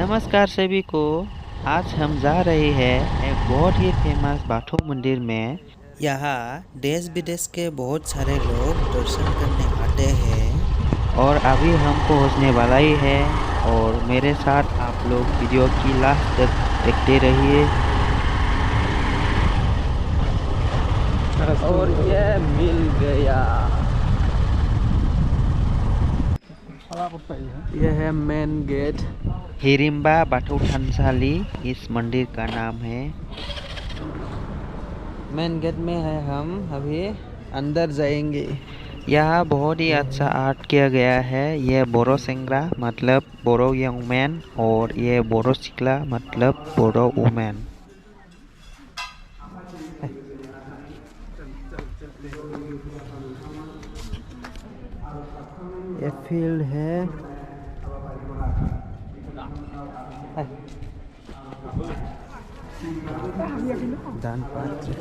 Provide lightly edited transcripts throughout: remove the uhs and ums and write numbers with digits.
नमस्कार सभी को। आज हम जा रहे हैं एक बहुत ही फेमस बाथू मंदिर में। यहाँ देश विदेश के बहुत सारे लोग दर्शन करने आते हैं और अभी हम पहुँचने वाला ही है। और मेरे साथ आप लोग वीडियो की लास्ट तक देखते रहिए। और ये मिल गया। यह है मेन गेट। हिरिम्बा बाथौ थानसाली इस मंदिर का नाम है। मेन गेट में है, हम अभी अंदर जाएंगे। यहाँ बहुत ही अच्छा आर्ट किया गया है। ये बोरो सेंग्रा मतलब बोरो यंग मैन और ये बोरो सिक्ला मतलब बोरो वुमेन। ये फील्ड है। दान पात्र।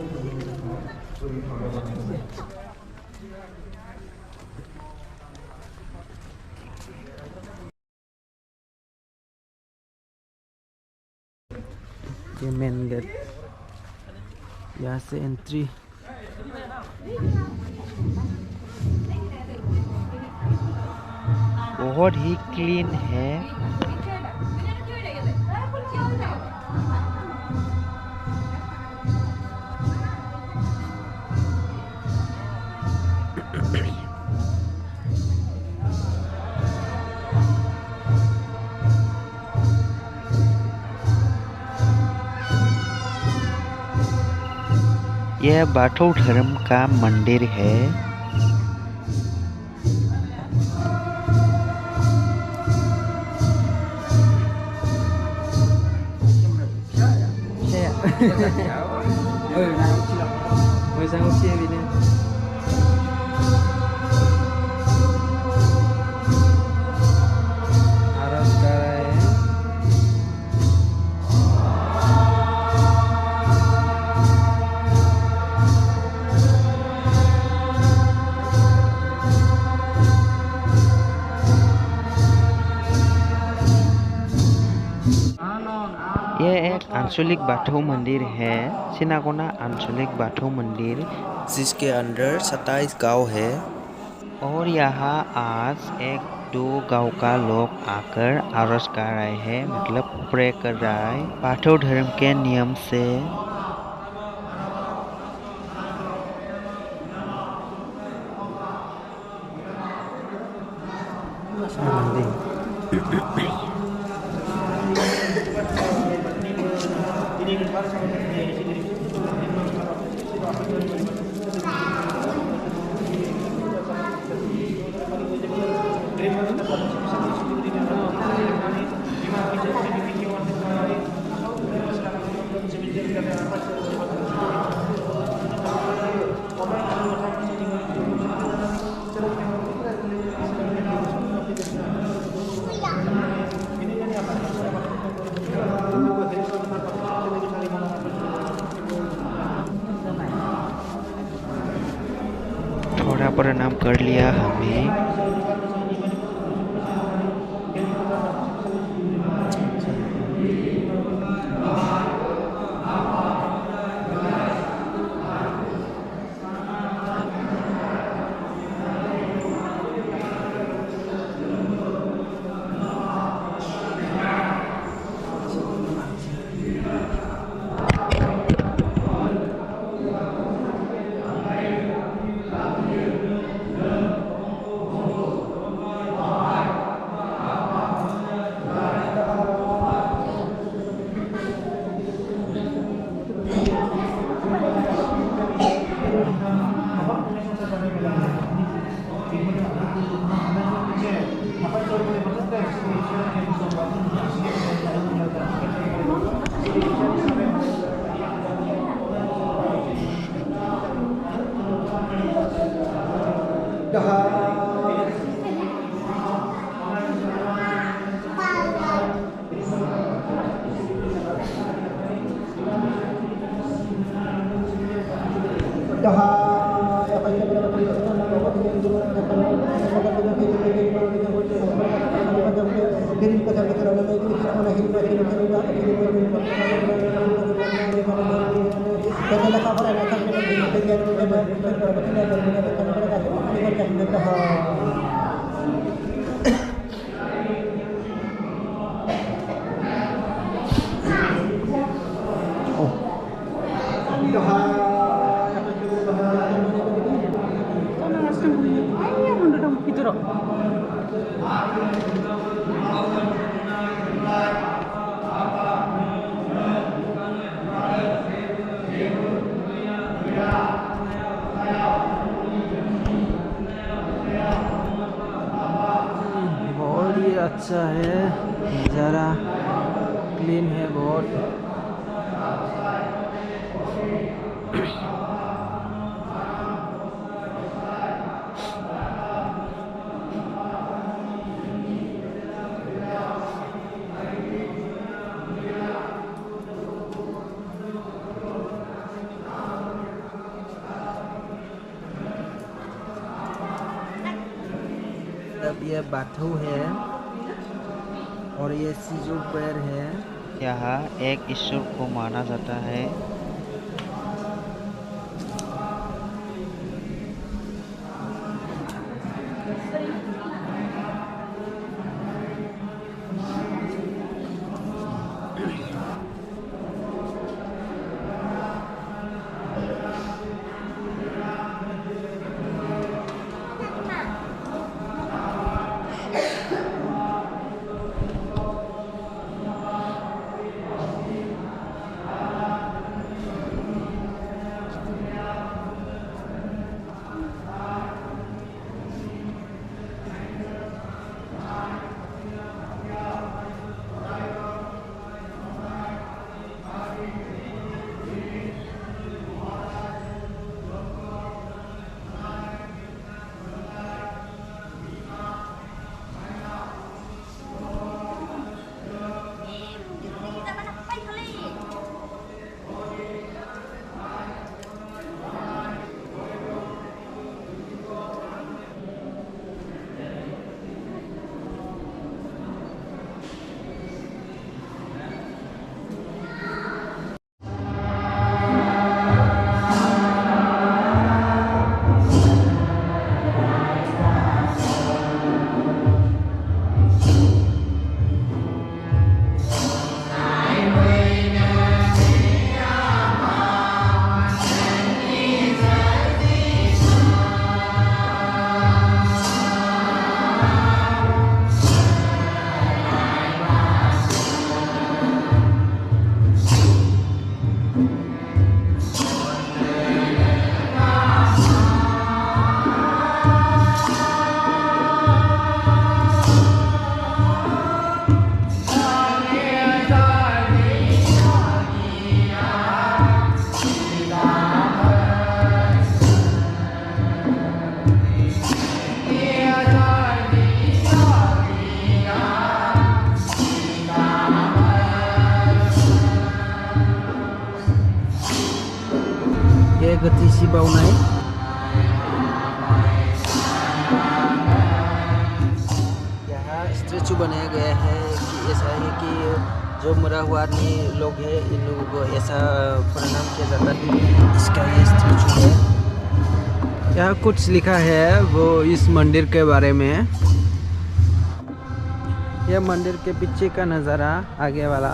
ये मेन गेट, यहाँ से एंट्री। बहुत ही क्लीन है। यह बाथौ धर्म का मंदिर है। यह एक आंचलिक बाथौ मंदिर है, सिनाकोना आंचलिक बाथौ मंदिर, जिसके अंदर 27 गांव है। और यहाँ आज एक दो गांव का लोग आकर आरज कर रहे हैं, मतलब प्रे कर रहा है बाथौ धर्म के नियम से। थोड़ा प्रणाम कर लिया हमें। बहुत ही अच्छा है, नज़ारा क्लीन है बहुत। अब ये बाथू है और ये सिजु पैर है। यहाँ एक ईश्वर को माना जाता है। ये गति सी बावनाय। यहाँ स्टैचू बनाया गया है कि ऐसा है कि जो मरा हुआ आदमी लोग है इन लोगों को ऐसा प्रणाम किया जाता है। इसका ये स्टैचू है। यहाँ कुछ लिखा है वो इस मंदिर के बारे में। यह मंदिर के पीछे का नज़ारा आगे वाला।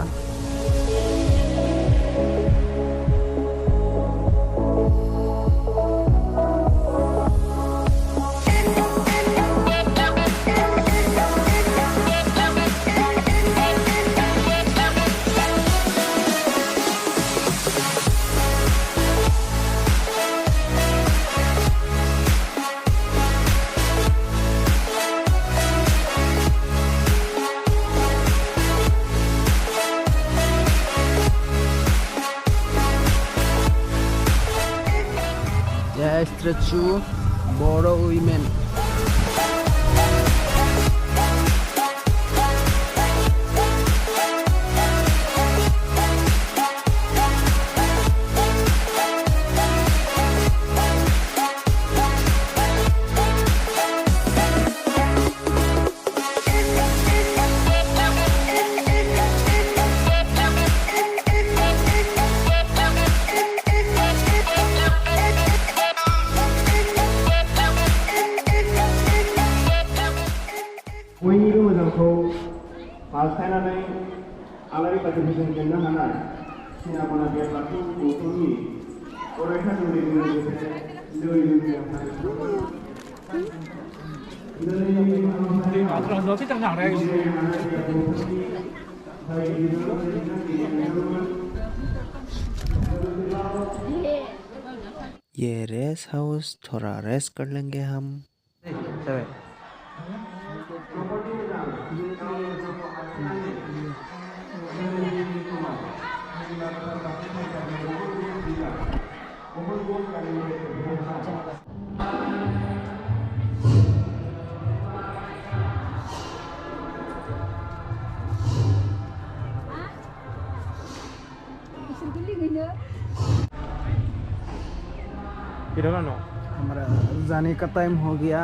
यह स्टैचू बोरो वुमेन। बेखौ बारस्लायनानै आलारि बाथि फोजोंनो हानाय सिनामना बे बाथौ गौथुमनि अरायथा जोंनि लोगोसे ये रेस्ट हाउस थोड़ा रेस्ट कर लेंगे हम। हमारा जाने का टाइम हो गया।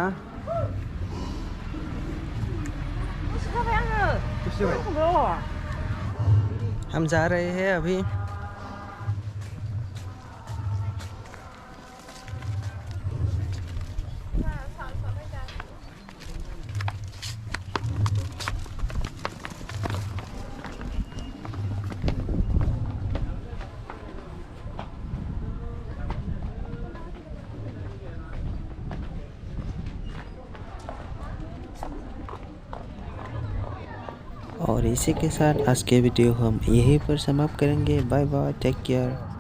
हम जा रहे हैं अभी। और इसी के साथ आज के वीडियो हम यहीं पर समाप्त करेंगे। Bye bye, take care.